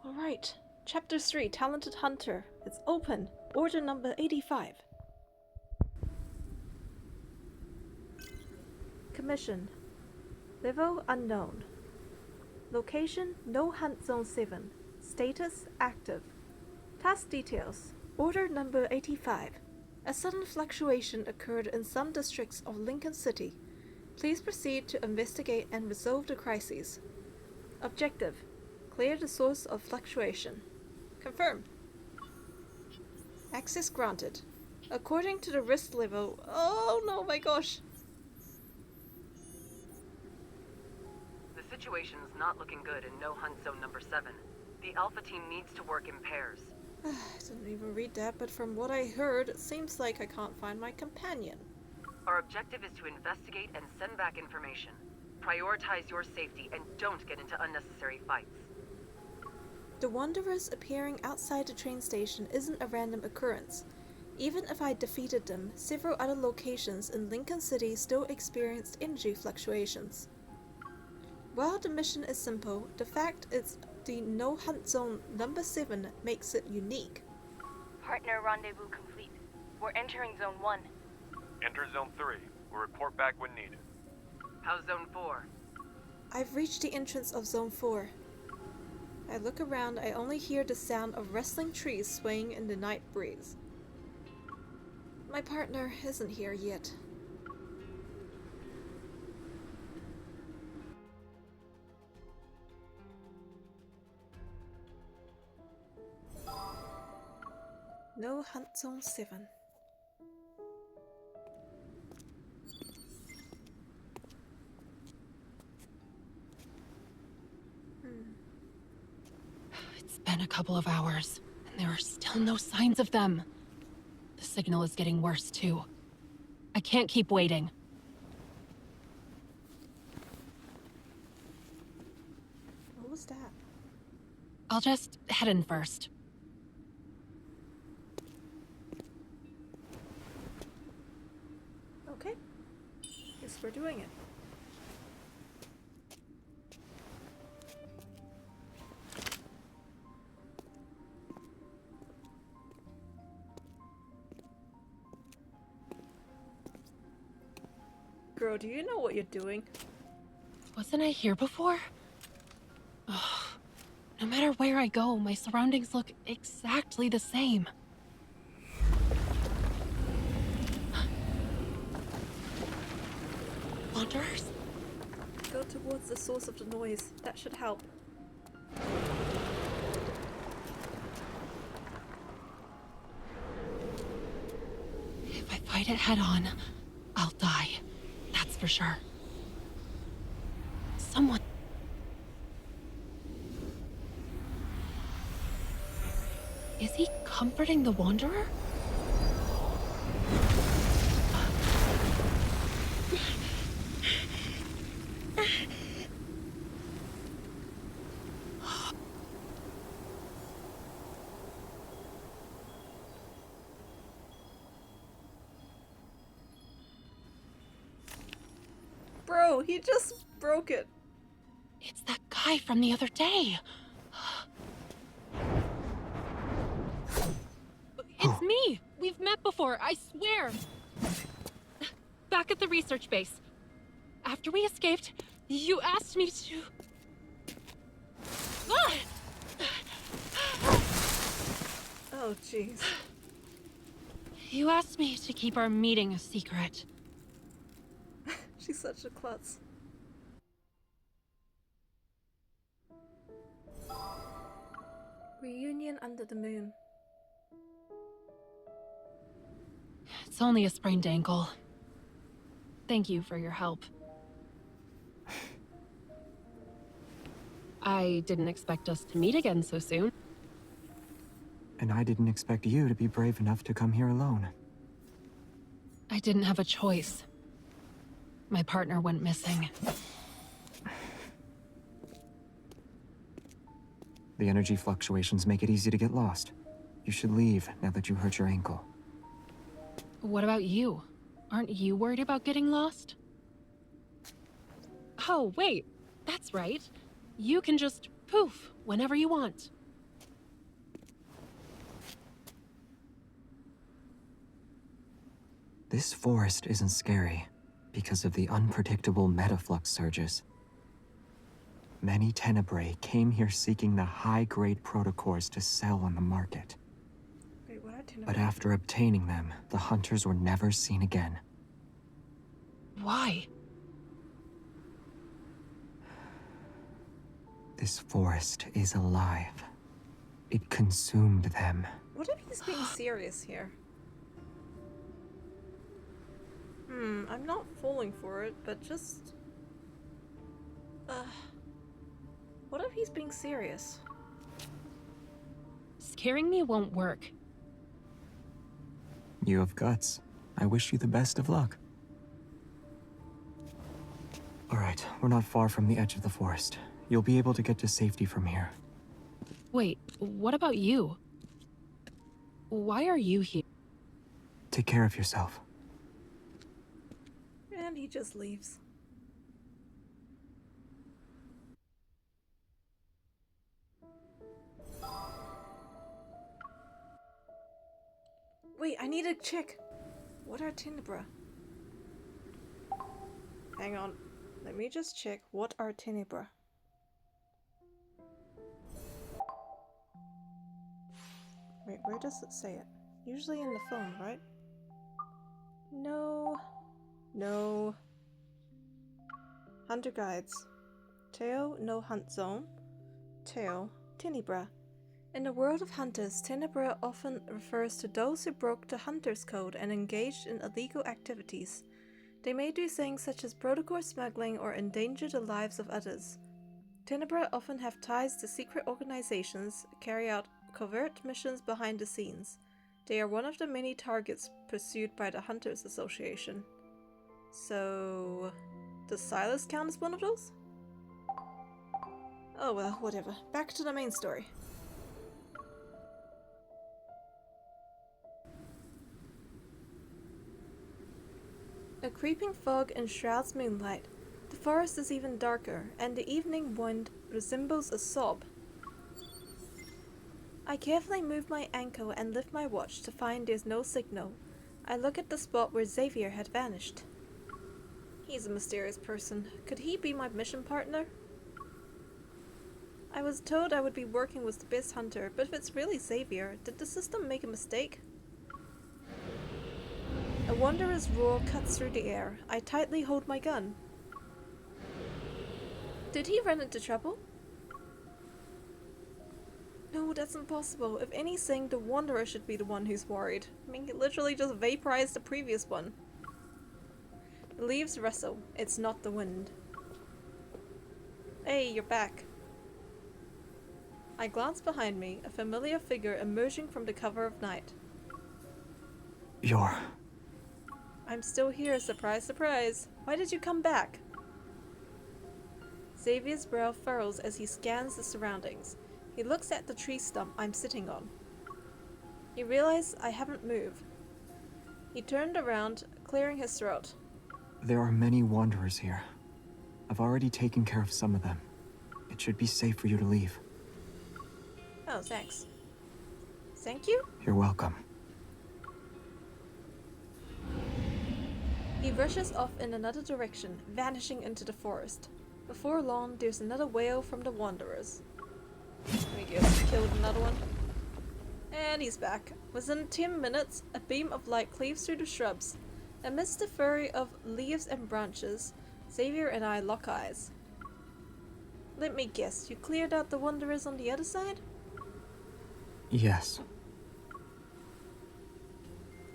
Alright, Chapter 3, Talented Hunter. It's open. Order number 85. Commission. Level unknown. Location, no hunt zone 7. Status, active. Task details. Order number 85. A sudden fluctuation occurred in some districts of Lincoln City. Please proceed to investigate and resolve the crises. Objective. Clear the source of fluctuation. Confirm. Access granted. According to the risk level... Oh no, my gosh. The situation's not looking good in No Hunt Zone number 7. The Alpha team needs to work in pairs. I didn't even read that, but from what I heard, it seems like I can't find my companion. Our objective is to investigate and send back information. Prioritize your safety and don't get into unnecessary fights. The Wanderers appearing outside the train station isn't a random occurrence. Even if I defeated them, several other locations in Lincoln City still experienced energy fluctuations. While the mission is simple, the fact it's the No Hunt Zone number 7 makes it unique. Partner rendezvous complete. We're entering Zone 1. Enter Zone 3. We'll report back when needed. How's Zone 4? I've reached the entrance of Zone 4. I look around, I only hear the sound of rustling trees swaying in the night breeze. My partner isn't here yet. No Hunt Zone 7. It's been a couple of hours, and there are still no signs of them. The signal is getting worse, too. I can't keep waiting. What was that? I'll just head in first. Okay. Guess we're doing it. Girl, do you know what you're doing? Wasn't I here before? Ugh. No matter where I go, my surroundings look exactly the same. Wanderers? Go towards the source of the noise. That should help. If I fight it head on, I'll die. That's for sure. Someone... Is he comforting the Wanderer? Bro, he just broke it. It's that guy from the other day. It's me! We've met before, I swear! Back at the research base. After we escaped, you asked me to... Ah! Oh, jeez. You asked me to keep our meeting a secret. She's such a klutz. Reunion under the moon. It's only a sprained ankle. Thank you for your help. I didn't expect us to meet again so soon. And I didn't expect you to be brave enough to come here alone. I didn't have a choice. My partner went missing. The energy fluctuations make it easy to get lost. You should leave now that you hurt your ankle. What about you? Aren't you worried about getting lost? Oh, wait. That's right. You can just poof whenever you want. This forest isn't scary because of the unpredictable metaflux surges. Many tenebrae came here seeking the high-grade protocores to sell on the market. Wait, what are tenebrae? But after obtaining them, the hunters were never seen again. Why? This forest is alive. It consumed them. What if he's being serious here? I'm not falling for it, but just... What if he's being serious? Scaring me won't work. You have guts. I wish you the best of luck. Alright, we're not far from the edge of the forest. You'll be able to get to safety from here. Wait, what about you? Why are you here? Take care of yourself. And he just leaves. Wait, I need to check. What are tenebrae? Hang on. Let me just check. What are tenebrae? Wait, where does it say it? Usually in the phone, right? No. No. Hunter guides. Teo no hunt zone. Teo tenebrae. In the world of hunters, tenebrae often refers to those who broke the hunter's code and engaged in illegal activities. They may do things such as protocol smuggling or endanger the lives of others. Tenebrae often have ties to secret organizations, carry out covert missions behind the scenes. They are one of the many targets pursued by the Hunters Association. So... does Silas count as one of those? Oh well, whatever. Back to the main story. A creeping fog enshrouds moonlight. The forest is even darker, and the evening wind resembles a sob. I carefully move my ankle and lift my watch to find there's no signal. I look at the spot where Xavier had vanished. He's a mysterious person. Could he be my mission partner? I was told I would be working with the best hunter, but if it's really Xavier, did the system make a mistake? A wanderer's roar cuts through the air. I tightly hold my gun. Did he run into trouble? No, that's impossible. If anything, the wanderer should be the one who's worried. I mean, he literally just vaporized the previous one. The leaves rustle. It's not the wind. Hey, you're back. I glance behind me, a familiar figure emerging from the cover of night. You're... I'm still here, surprise, surprise. Why did you come back? Xavier's brow furrows as he scans the surroundings. He looks at the tree stump I'm sitting on. He realizes I haven't moved. He turned around, clearing his throat. There are many wanderers here. I've already taken care of some of them. It should be safe for you to leave. Oh, thanks. Thank you? You're welcome. He rushes off in another direction, vanishing into the forest. Before long, there's another wail from the wanderers. I guess killed another one. And he's back. Within 10 minutes, a beam of light cleaves through the shrubs. Amidst the flurry of leaves and branches, Xavier and I lock eyes. Let me guess, you cleared out the wanderers on the other side? Yes.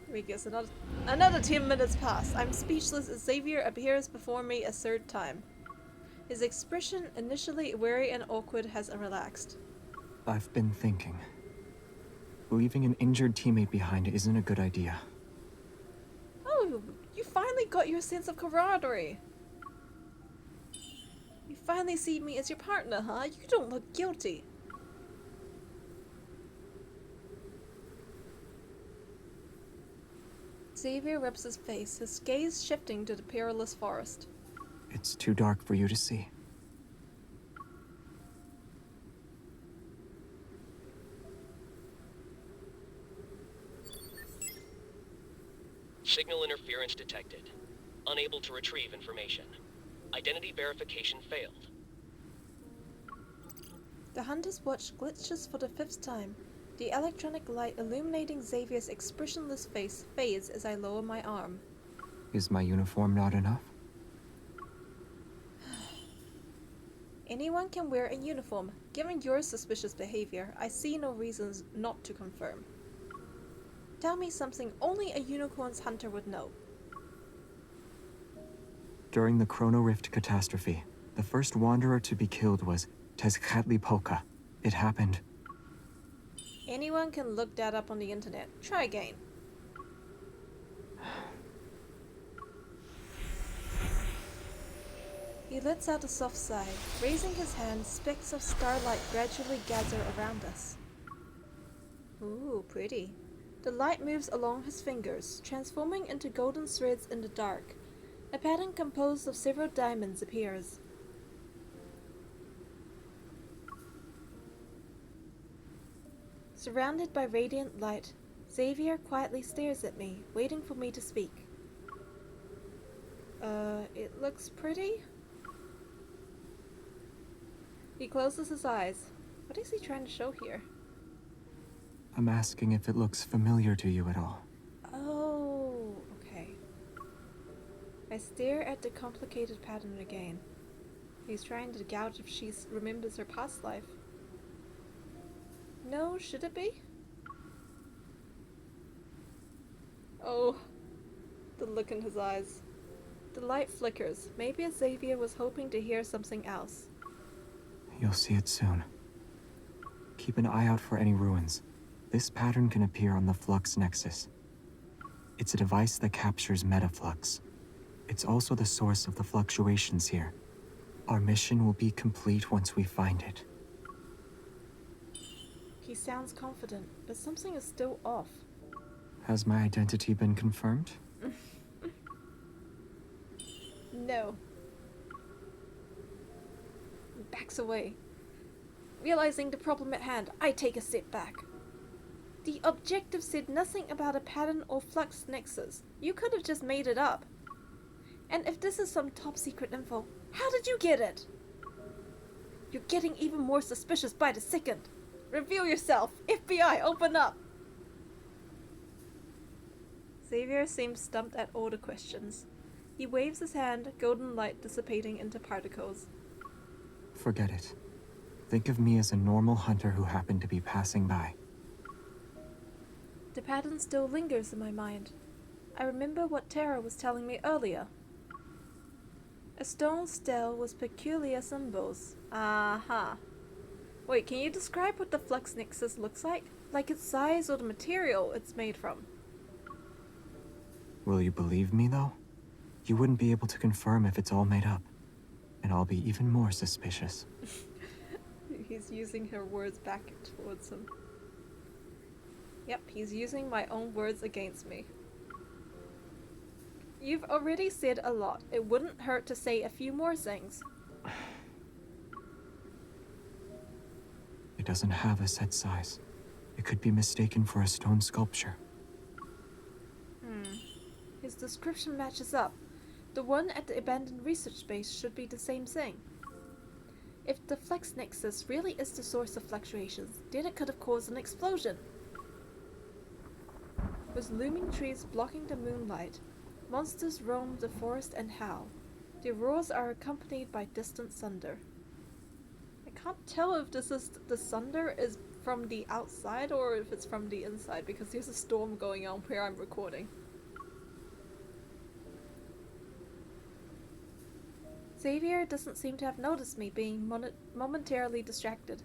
Let me guess, another 10 minutes pass. I'm speechless as Xavier appears before me a third time. His expression, initially wary and awkward, has relaxed. I've been thinking. Leaving an injured teammate behind isn't a good idea. Oh, you finally got your sense of camaraderie. You finally see me as your partner, huh? You don't look guilty. Xavier rubs his face, his gaze shifting to the perilous forest. It's too dark for you to see. Signal interference detected. Unable to retrieve information. Identity verification failed. The Hunter's watch glitches for the 5th time. The electronic light illuminating Xavier's expressionless face fades as I lower my arm. Is my uniform not enough? Anyone can wear a uniform. Given your suspicious behavior, I see no reasons not to confirm. Tell me something only a unicorn's hunter would know. During the Chrono Rift catastrophe, the first wanderer to be killed was Tezcatlipoca. It happened. Anyone can look that up on the internet. Try again. He lets out a soft sigh. Raising his hand, specks of starlight gradually gather around us. Ooh, pretty. The light moves along his fingers, transforming into golden threads in the dark. A pattern composed of several diamonds appears. Surrounded by radiant light, Xavier quietly stares at me, waiting for me to speak. It looks pretty? He closes his eyes. What is he trying to show here? I'm asking if it looks familiar to you at all. Oh, okay. I stare at the complicated pattern again. He's trying to gouge if she remembers her past life. No, should it be? Oh, the look in his eyes. The light flickers. Maybe Xavier was hoping to hear something else. You'll see it soon. Keep an eye out for any ruins. This pattern can appear on the Flux Nexus. It's a device that captures metaflux. It's also the source of the fluctuations here. Our mission will be complete once we find it. He sounds confident, but something is still off. Has my identity been confirmed? No. He backs away. Realizing the problem at hand, I take a step back. The objective said nothing about a pattern or flux nexus. You could have just made it up. And if this is some top secret info, how did you get it? You're getting even more suspicious by the second. Reveal yourself! FBI, open up! Xavier seems stumped at all the questions. He waves his hand, golden light dissipating into particles. Forget it. Think of me as a normal hunter who happened to be passing by. The pattern still lingers in my mind. I remember what Tara was telling me earlier. A stone stele with peculiar symbols. Aha. Wait, can you describe what the flux nexus looks like? Like its size or the material it's made from? Will you believe me, though? You wouldn't be able to confirm if it's all made up. And I'll be even more suspicious. He's using her words back towards him. Yep, he's using my own words against me. You've already said a lot. It wouldn't hurt to say a few more things. It doesn't have a set size. It could be mistaken for a stone sculpture. His description matches up. The one at the abandoned research base should be the same thing. If the flux nexus really is the source of fluctuations, then it could have caused an explosion. With looming trees blocking the moonlight, monsters roam the forest and howl. Their roars are accompanied by distant thunder. I can't tell if this is the thunder is from the outside or if it's from the inside because there's a storm going on where I'm recording. Xavier doesn't seem to have noticed me being momentarily distracted.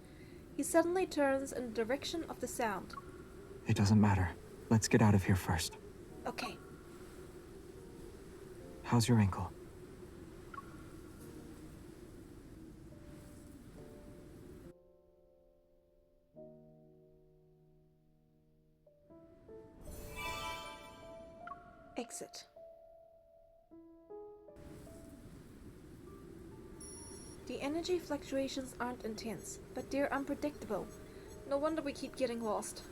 He suddenly turns in the direction of the sound. It doesn't matter. Let's get out of here first. Okay. How's your ankle? Exit. The energy fluctuations aren't intense, but they're unpredictable. No wonder we keep getting lost.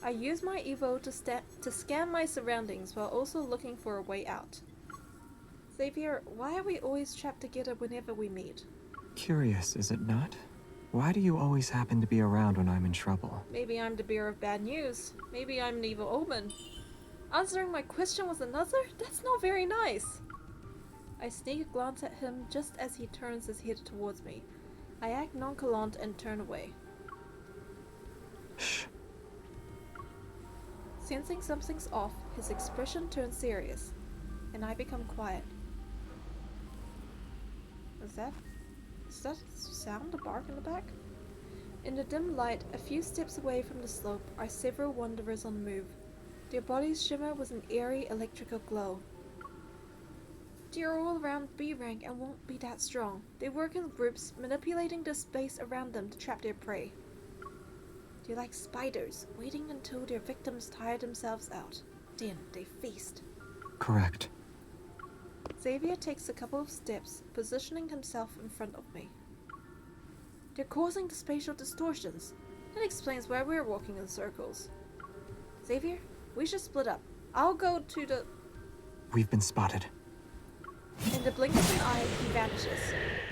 I use my Evo to scan my surroundings while also looking for a way out. Xavier, why are we always trapped together whenever we meet? Curious, is it not? Why do you always happen to be around when I'm in trouble? Maybe I'm the bearer of bad news. Maybe I'm an evil omen. Answering my question with another? That's not very nice. I sneak a glance at him just as he turns his head towards me. I act nonchalant and turn away. Shh. Sensing something's off, his expression turns serious, and I become quiet. Is that sound, a bark in the back? In the dim light, a few steps away from the slope, are several wanderers on the move. Their bodies shimmer with an eerie electrical glow. They're all around B rank and won't be that strong. They work in groups, manipulating the space around them to trap their prey. They're like spiders, waiting until their victims tire themselves out. Then they feast. Correct. Xavier takes a couple of steps, positioning himself in front of me. They're causing the spatial distortions. That explains why we're walking in circles. Xavier, we should split up. I'll go to the... We've been spotted. In the blink of an eye, he vanishes.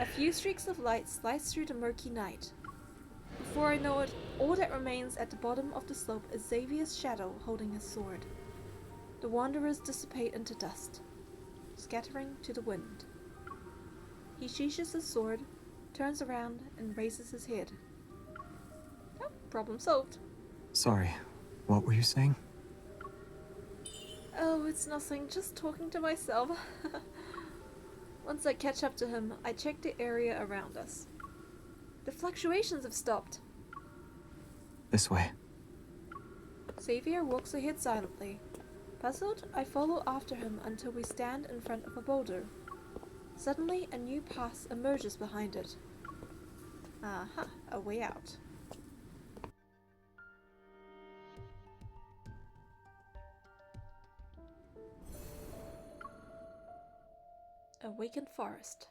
A few streaks of light slice through the murky night. Before I know it, all that remains at the bottom of the slope is Xavier's shadow holding his sword. The wanderers dissipate into dust, scattering to the wind. He sheathes his sword, turns around, and raises his head. Oh, problem solved. Sorry, what were you saying? Oh, it's nothing, just talking to myself. Once I catch up to him, I check the area around us. The fluctuations have stopped. This way. Xavier walks ahead silently. Puzzled, I follow after him until we stand in front of a boulder. Suddenly, a new path emerges behind it. Aha, a way out. Awakened forest.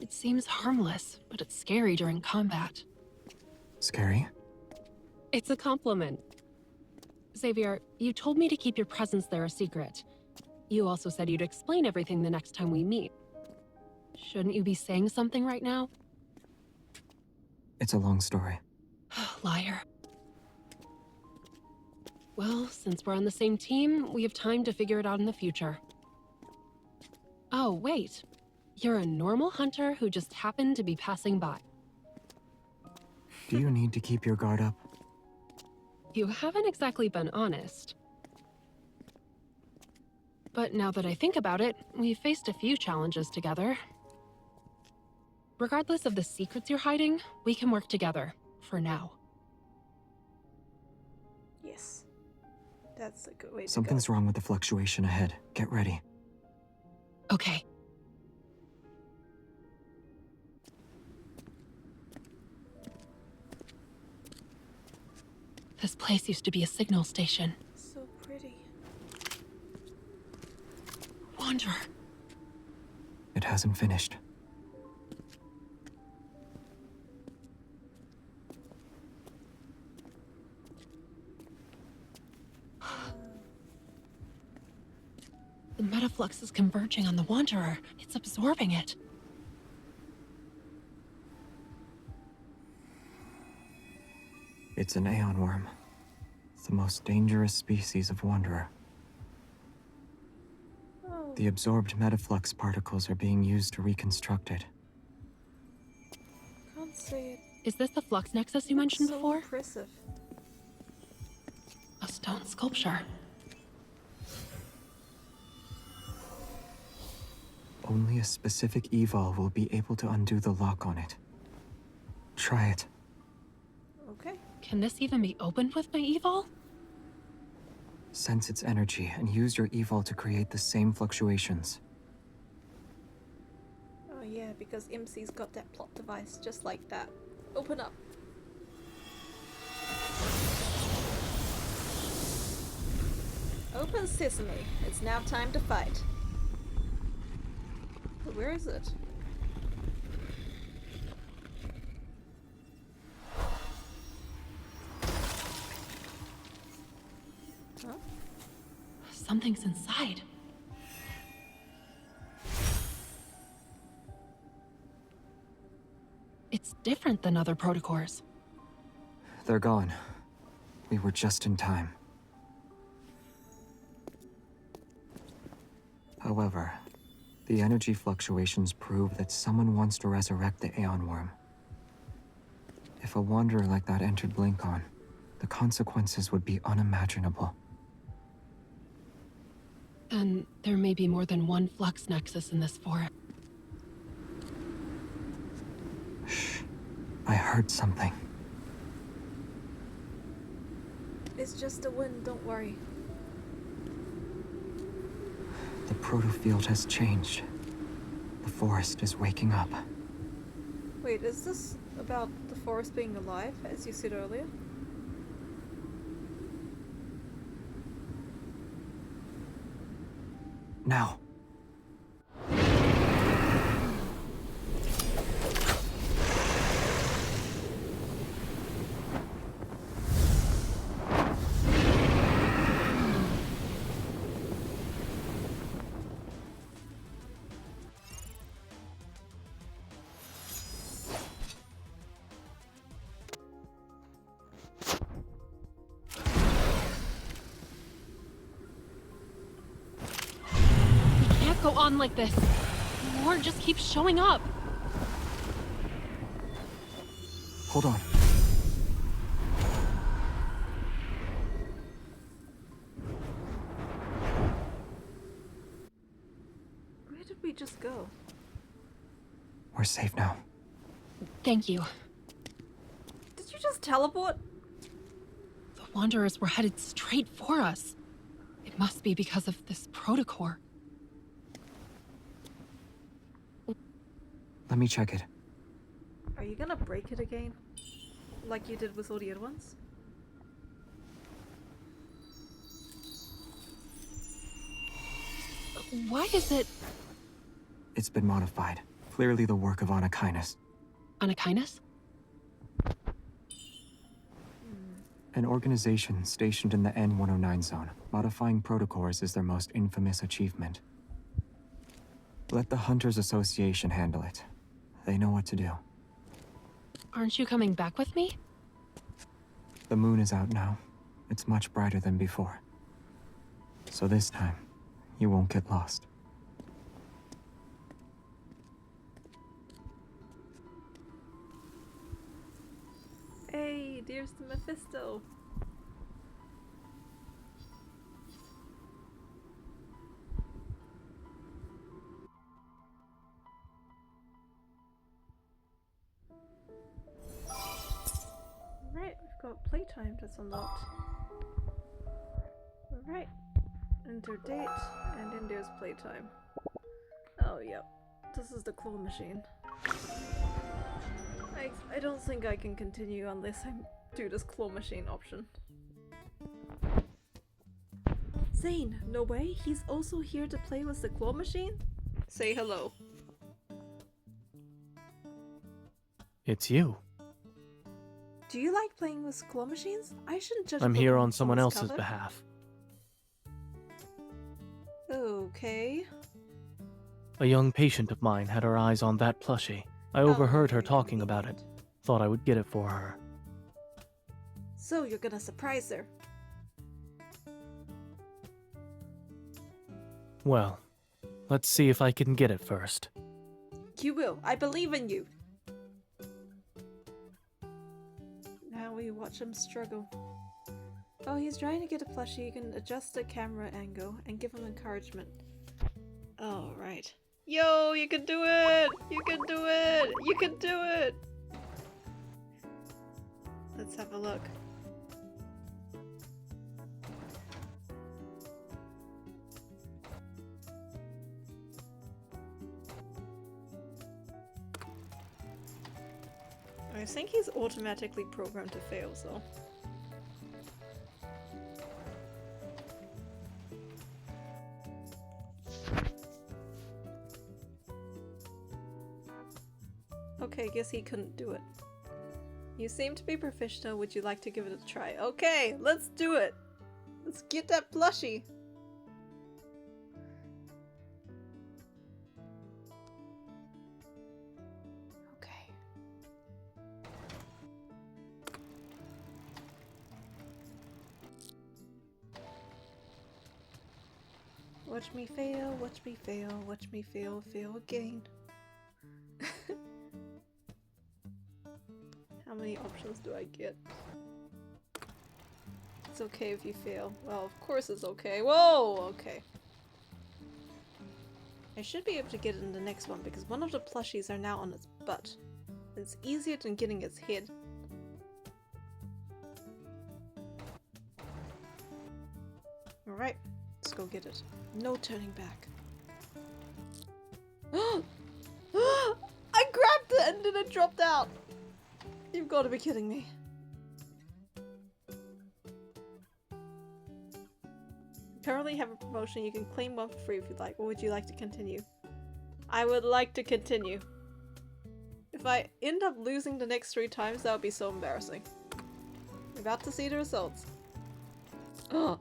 It seems harmless, but it's scary during combat. Scary? It's a compliment. Xavier, you told me to keep your presence there a secret. You also said you'd explain everything the next time we meet. Shouldn't you be saying something right now? It's a long story. Liar. Well, since we're on the same team, we have time to figure it out in the future. Oh, wait. You're a normal hunter who just happened to be passing by. Do you need to keep your guard up? You haven't exactly been honest. But now that I think about it, we've faced a few challenges together. Regardless of the secrets you're hiding, we can work together, for now. Yes. That's a good way to go. Something's wrong with the fluctuation ahead. Get ready. Okay. This place used to be a signal station. So pretty. Wanderer. It hasn't finished. The metaflux is converging on the Wanderer. It's absorbing it. It's an Aeon worm. It's the most dangerous species of wanderer. Oh, The absorbed metaflux particles are being used to reconstruct it. can't say it. Is this the flux nexus you mentioned So before? impressive. A stone sculpture. Only a specific evol will be able to undo the lock on it. Try it. Okay. Can this even be opened with my evol? Sense its energy and use your evol to create the same fluctuations. Oh yeah, because MC's got that plot device just like that. Open up. Open sesame. It's now time to fight. Where is it? Huh? Something's inside. It's different than other protocors. They're gone. We were just in time. However, the energy fluctuations prove that someone wants to resurrect the Aeon Worm. If a wanderer like that entered Blinkon, the consequences would be unimaginable. Then there may be more than one flux nexus in this forest. Shh. I heard something. It's just the wind, don't worry. The protofield has changed. The forest is waking up. Wait, is this about the forest being alive, as you said earlier? Now. Go on like this. More just keeps showing up. Hold on. Where did we just go? We're safe now. Thank you. Did you just teleport? The Wanderers were headed straight for us. It must be because of this protocore. Let me check it. Are you gonna break it again? Like you did with all the other ones? Why is it... It's been modified. Clearly the work of Anakinus. Anakinus? An organization stationed in the N-109 zone. Modifying protocors is their most infamous achievement. Let the Hunters Association handle it. They know what to do. Aren't you coming back with me? The moon is out now. It's much brighter than before. So this time, you won't get lost. Hey, there's the Mephisto. Right, we've got playtime that's unlocked. Alright. Enter date, and then there's playtime. Oh, yep. This is the claw machine. I don't think I can continue unless I do this claw machine option. Zane, no way? He's also here to play with the claw machine? Say hello. It's you. Do you like playing with claw machines? I shouldn't judge. I'm here on someone someone's else's cover. behalf. Okay. A young patient of mine had her eyes on that plushie. I overheard her talking about it. Thought I would get it for her. So you're gonna surprise her. Well, let's see if I can get it first. You will. I believe in you. Now we watch him struggle. Oh, he's trying to get a plushie. You can adjust the camera angle and give him encouragement. Oh, right. Yo, you can do it! You can do it! You can do it! Let's have a look. I think he's automatically programmed to fail, so. Okay, guess he couldn't do it. You seem to be professional. Would you like to give it a try? Okay, let's do it! Let's get that plushie. Okay. Watch me fail, watch me fail, watch me fail, fail again. How many options do I get? It's okay if you fail. Well, of course it's okay. Whoa! Okay. I should be able to get it in the next one because one of the plushies are now on its butt. It's easier than getting its head. Alright, let's go get it. No turning back. I grabbed it and then it dropped out! You've got to be kidding me. Currently have a promotion. You can claim one for free if you'd like. Or would you like to continue? I would like to continue. If I end up losing the next 3 times, that would be so embarrassing. We're about to see the results. Oh,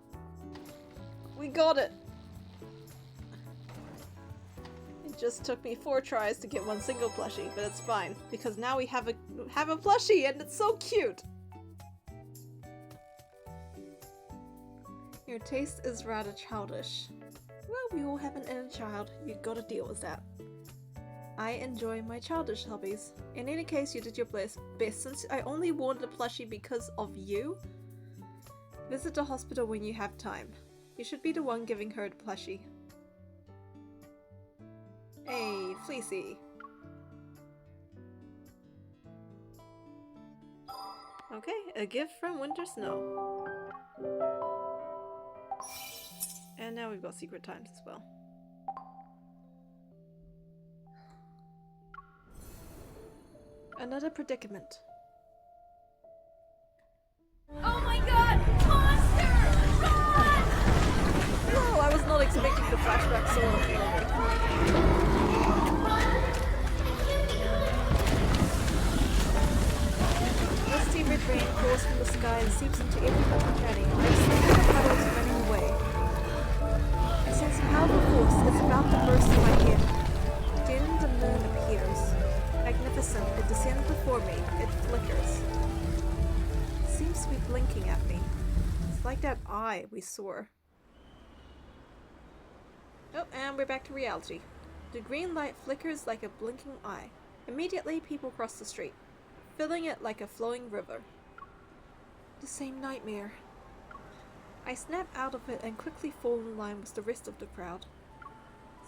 we got it! It just took me 4 tries to get one single plushie, but it's fine because now we have a plushie and it's so cute. Your taste is rather childish. Well, we all have an inner child. You gotta deal with that. I enjoy my childish hobbies. In any case, you did your best since I only wanted a plushie because of you. Visit the hospital when you have time. You should be the one giving her the plushie. Hey, Fleecy. Okay, a gift from Winter Snow. And now we've got secret times as well. Another predicament. Oh my god! Monster! Run! No, I was not expecting the flashback so early. Misty red rain pours from the sky and seeps into every nook and cranny. I see the puddles running away. I sense a powerful force is about to burst in my head. Then the moon appears. Magnificent, it descends before me. It flickers. It seems to be blinking at me. It's like that eye we saw. Oh, and we're back to reality. The green light flickers like a blinking eye. Immediately, people cross the street, filling it like a flowing river. The same nightmare. I snap out of it and quickly fall in line with the rest of the crowd.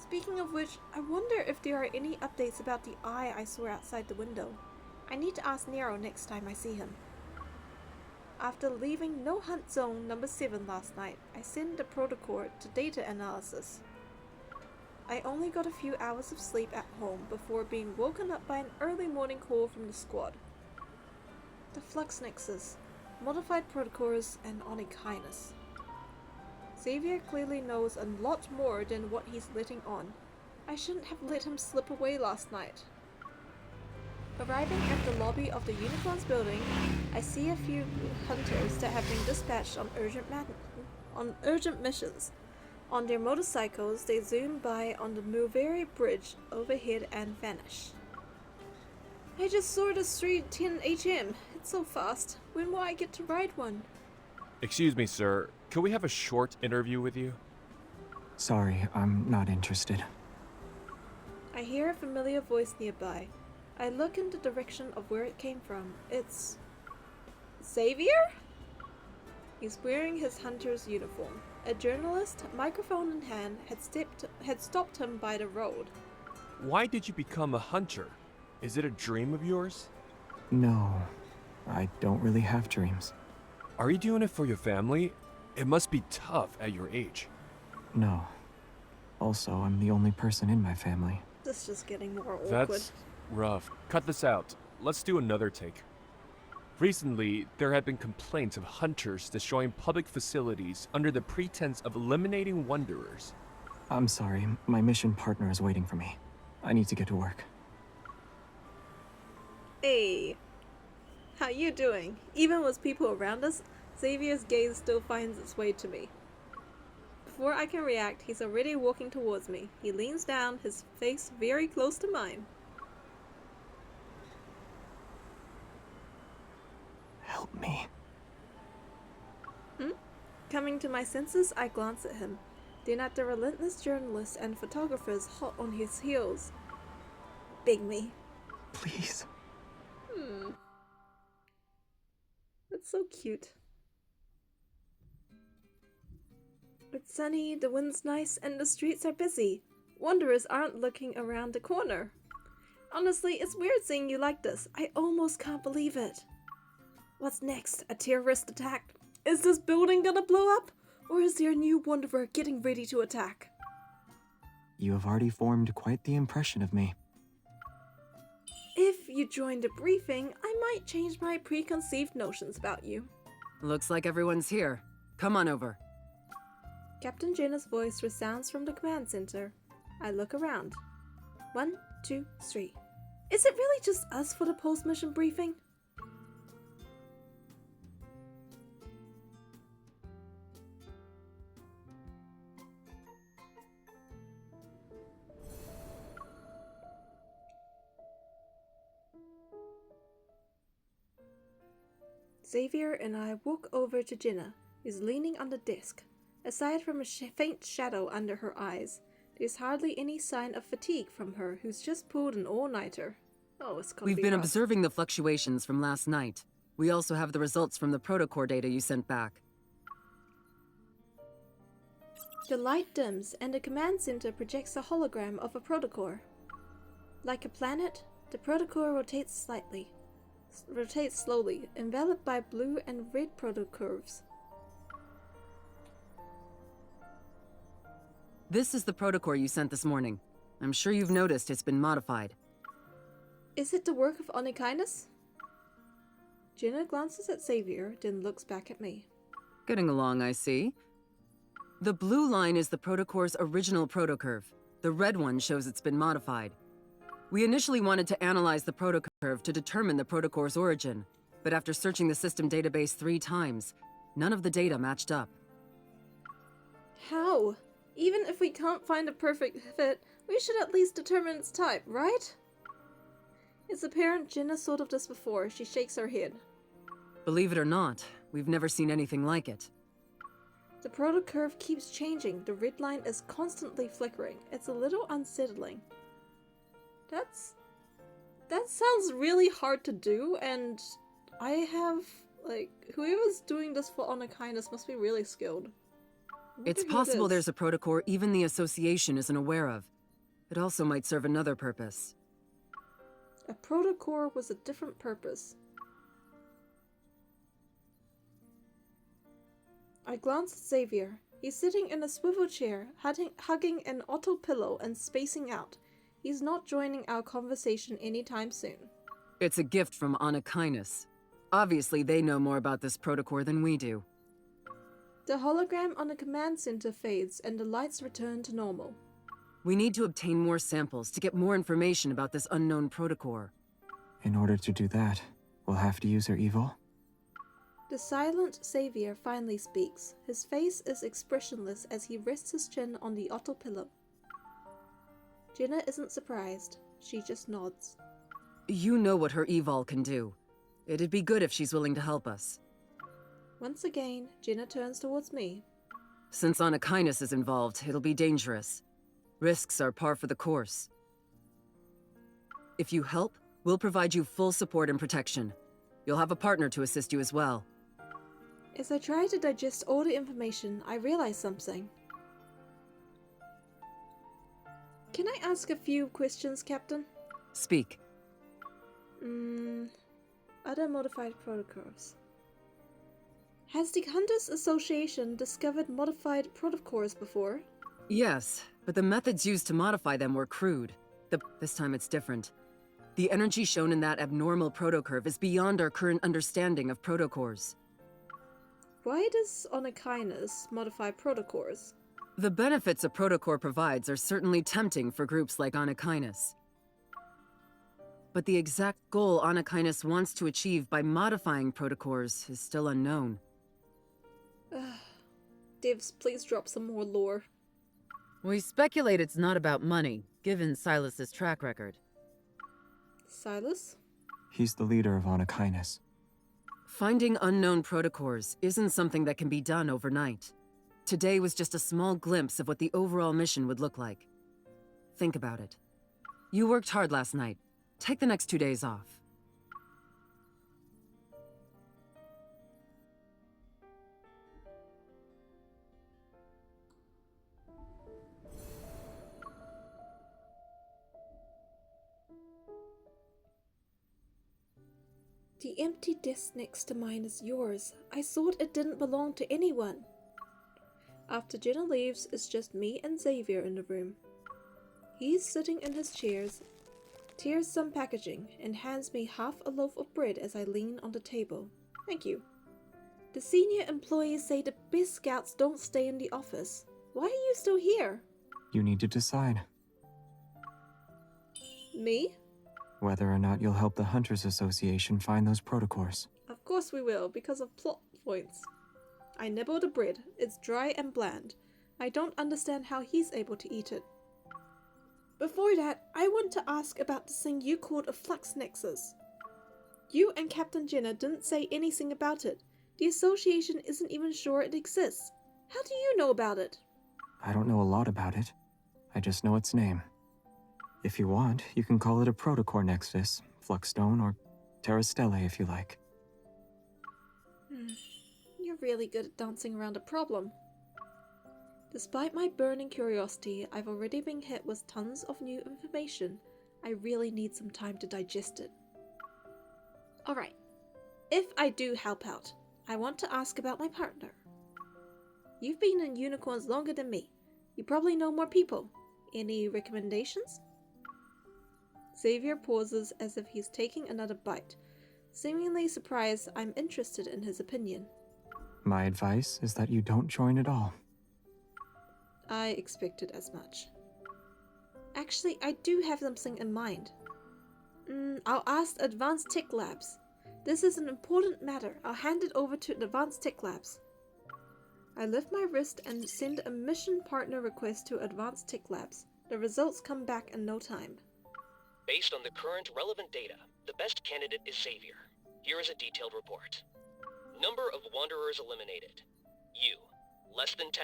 Speaking of which, I wonder if there are any updates about the eye I saw outside the window. I need to ask Nero next time I see him. After leaving No Hunt Zone number 7 last night, I sent the protocol to data analysis. I only got a few hours of sleep at home before being woken up by an early morning call from the squad. The Flux Nexus, modified protocols, and Onychines. Xavier clearly knows a lot more than what he's letting on. I shouldn't have let him slip away last night. Arriving at the lobby of the Unicorns building, I see a few hunters that have been dispatched on urgent missions. On their motorcycles, they zoom by on the Mulberry Bridge overhead and vanish. I just saw the street 10 HM. It's so fast. When will I get to ride one? Excuse me, sir. Can we have a short interview with you? Sorry, I'm not interested. I hear a familiar voice nearby. I look in the direction of where it came from. It's... Xavier? He's wearing his hunter's uniform. A journalist, microphone in hand, had stopped him by the road. Why did you become a hunter? Is it a dream of yours? No, I don't really have dreams. Are you doing it for your family? It must be tough at your age. No. Also, I'm the only person in my family. This is just getting more awkward. That's rough. Cut this out. Let's do another take. Recently, there have been complaints of hunters destroying public facilities under the pretense of eliminating wanderers. I'm sorry, my mission partner is waiting for me. I need to get to work. Hey, how you doing? Even with people around us, Xavier's gaze still finds its way to me. Before I can react, he's already walking towards me. He leans down, his face very close to mine. Help me. Coming to my senses, I glance at him. Then at the relentless journalists and photographers hot on his heels. Beg me. Please. That's so cute. It's sunny, the wind's nice, and the streets are busy. Wanderers aren't looking around the corner. Honestly, it's weird seeing you like this. I almost can't believe it. What's next? A terrorist attack? Is this building gonna blow up? Or is there a new wanderer getting ready to attack? You have already formed quite the impression of me. If you joined the briefing, I might change my preconceived notions about you. Looks like everyone's here. Come on over. Captain Jenna's voice resounds from the command center. I look around. 1, 2, 3. Is it really just us for the post-mission briefing? Xavier and I walk over to Jenna, who's leaning on the desk. Aside from a faint shadow under her eyes, there's hardly any sign of fatigue from her, who's just pulled an all-nighter. Oh, it's gonna We've be been rough. observing the fluctuations from last night. We also have the results from the protocore data you sent back. The light dims, and the command center projects a hologram of a protocore. Like a planet, the protocore rotates slowly, enveloped by blue and red protocurves. This is the protocore you sent this morning. I'm sure you've noticed it's been modified. Is it the work of Onikinus? Jenna glances at Xavier, then looks back at me. Getting along, I see. The blue line is the protocore's original protocurve. The red one shows it's been modified. We initially wanted to analyze the protocurve to determine the protocore's origin, but after searching the system database 3 times, none of the data matched up. How? Even if we can't find a perfect fit, we should at least determine its type, right? It's apparent Jenna thought of this before. She shakes her head. Believe it or not, we've never seen anything like it. The protocurve keeps changing. The red line is constantly flickering. It's a little unsettling. That sounds really hard to do, and I have, whoever's doing this for Onikinus must be really skilled. It's possible there's a protocore even the Association isn't aware of. It also might serve another purpose. A protocore with a different purpose. I glance at Xavier. He's sitting in a swivel chair, hugging an Otto pillow and spacing out. He's not joining our conversation anytime soon. It's a gift from Onikinus. Obviously, they know more about this protocore than we do. The hologram on the command center fades and the lights return to normal. We need to obtain more samples to get more information about this unknown protocore. In order to do that, we'll have to use her evil? The silent Xavier finally speaks. His face is expressionless as he rests his chin on the Otto pillow. Jenna isn't surprised. She just nods. You know what her evol can do. It'd be good if she's willing to help us. Once again, Jenna turns towards me. Since Onikinus is involved, it'll be dangerous. Risks are par for the course. If you help, we'll provide you full support and protection. You'll have a partner to assist you as well. As I try to digest all the information, I realize something. Can I ask a few questions, Captain? Speak. Other modified protocols. Has the Hunters Association discovered modified protocors before? Yes, but the methods used to modify them were crude. This time it's different. The energy shown in that abnormal protocurve is beyond our current understanding of protocores. Why does Onikinus modify protocors? The benefits a protocore provides are certainly tempting for groups like Onikinus. But the exact goal Onikinus wants to achieve by modifying protocores is still unknown. Divs, please drop some more lore. We speculate it's not about money, given Silas's track record. Silas? He's the leader of Anakinus. Finding unknown protocors isn't something that can be done overnight. Today was just a small glimpse of what the overall mission would look like. Think about it. You worked hard last night. Take the next 2 days off. The empty desk next to mine is yours. I thought it didn't belong to anyone. After Jenna leaves, it's just me and Xavier in the room. He's sitting in his chairs, tears some packaging, and hands me half a loaf of bread as I lean on the table. Thank you. The senior employees say the best scouts don't stay in the office. Why are you still here? You need to decide Me? whether or not you'll help the Hunters Association find those protocors. Of course we will, because of plot points. I nibble the bread. It's dry and bland. I don't understand how he's able to eat it. Before that, I want to ask about the thing you called a flux nexus. You and Captain Jenna didn't say anything about it. The association isn't even sure it exists. How do you know about it? I don't know a lot about it. I just know its name. If you want, you can call it a protocor nexus, Fluxstone, or Terra Stellae if you like. You're really good at dancing around a problem. Despite my burning curiosity, I've already been hit with tons of new information. I really need some time to digest it. Alright, if I do help out, I want to ask about my partner. You've been in unicorns longer than me. You probably know more people. Any recommendations? Xavier pauses as if he's taking another bite, seemingly surprised I'm interested in his opinion. My advice is that you don't join at all. I expected as much. Actually, I do have something in mind. I'll ask Advanced Tech Labs. This is an important matter. I'll hand it over to Advanced Tech Labs. I lift my wrist and send a mission partner request to Advanced Tech Labs. The results come back in no time. Based on the current relevant data, the best candidate is Xavier. Here is a detailed report. Number of Wanderers eliminated. You, less than 10.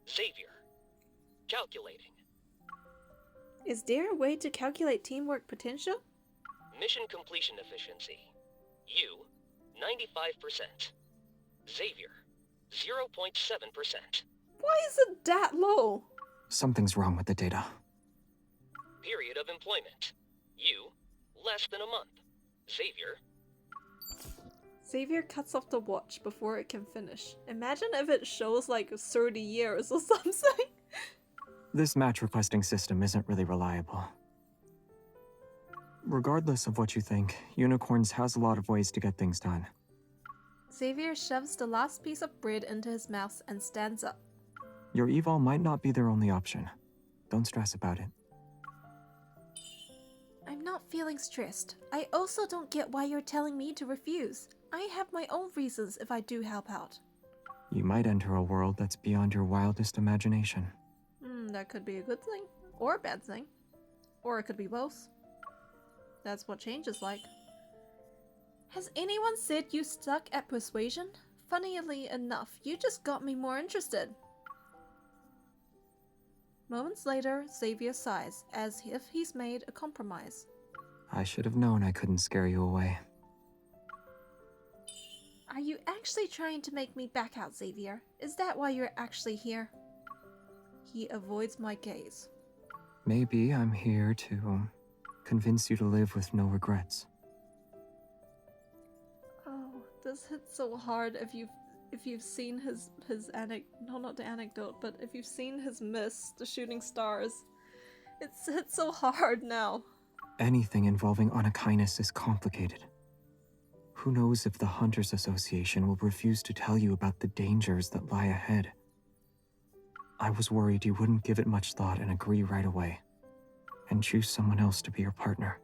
Xavier. Calculating. Is there a way to calculate teamwork potential? Mission completion efficiency. You, 95%. Xavier, 0.7%. Why is it that low? Something's wrong with the data. Period of employment. You, less than a month. Xavier. Xavier cuts off the watch before it can finish. Imagine if it shows like 30 years or something. This match requesting system isn't really reliable. Regardless of what you think, Unicorns has a lot of ways to get things done. Xavier shoves the last piece of bread into his mouth and stands up. Your eval might not be their only option. Don't stress about it. I'm not feeling stressed. I also don't get why you're telling me to refuse. I have my own reasons if I do help out. You might enter a world that's beyond your wildest imagination. That could be a good thing, or a bad thing. Or it could be both. That's what change is like. Has anyone said you stuck at persuasion? Funnily enough, you just got me more interested. Moments later, Xavier sighs, as if he's made a compromise. I should have known I couldn't scare you away. Are you actually trying to make me back out, Xavier? Is that why you're actually here? He avoids my gaze. Maybe I'm here to convince you to live with no regrets. Oh, this hits so hard if you've seen his not the anecdote, but if you've seen his miss, the shooting stars. It's hit so hard now. Anything involving Anakinus is complicated. Who knows if the Hunters Association will refuse to tell you about the dangers that lie ahead. I was worried you wouldn't give it much thought and agree right away, and choose someone else to be your partner.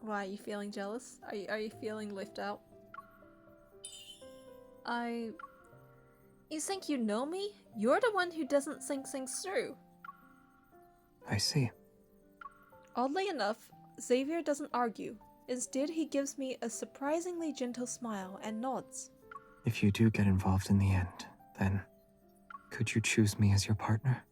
Why, are you feeling jealous? Are you feeling left out? I You think you know me? You're the one who doesn't think things through. I see. Oddly enough, Xavier doesn't argue. Instead, he gives me a surprisingly gentle smile and nods. If you do get involved in the end, then could you choose me as your partner?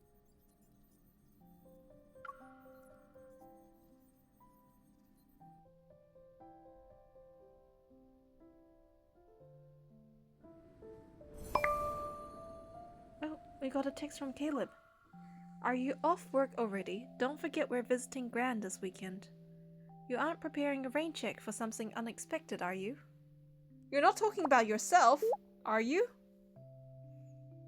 Oh, we got a text from Caleb. Are you off work already? Don't forget we're visiting Gran this weekend. You aren't preparing a rain check for something unexpected, are you? You're not talking about yourself, are you?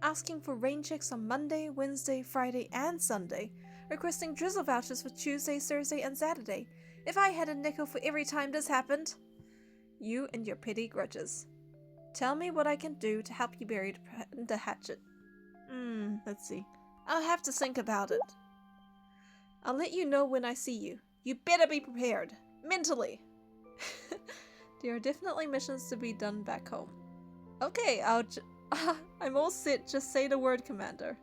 Asking for rain checks on Monday, Wednesday, Friday, and Sunday. Requesting drizzle vouchers for Tuesday, Thursday, and Saturday. If I had a nickel for every time this happened. You and your petty grudges. Tell me what I can do to help you bury the hatchet. Let's see. I'll have to think about it. I'll let you know when I see you. You better be prepared. Mentally. There are definitely missions to be done back home. Okay, I'm all set. Just say the word, Commander.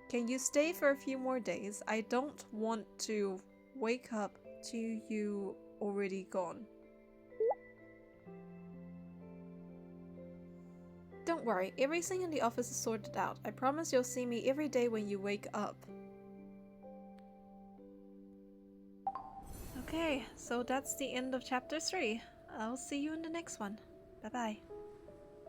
Can you stay for a few more days? I don't want to wake up to you already gone. Don't worry, everything in the office is sorted out. I promise you'll see me every day when you wake up. Okay, so that's the end of chapter 3. I'll see you in the next one. Bye bye.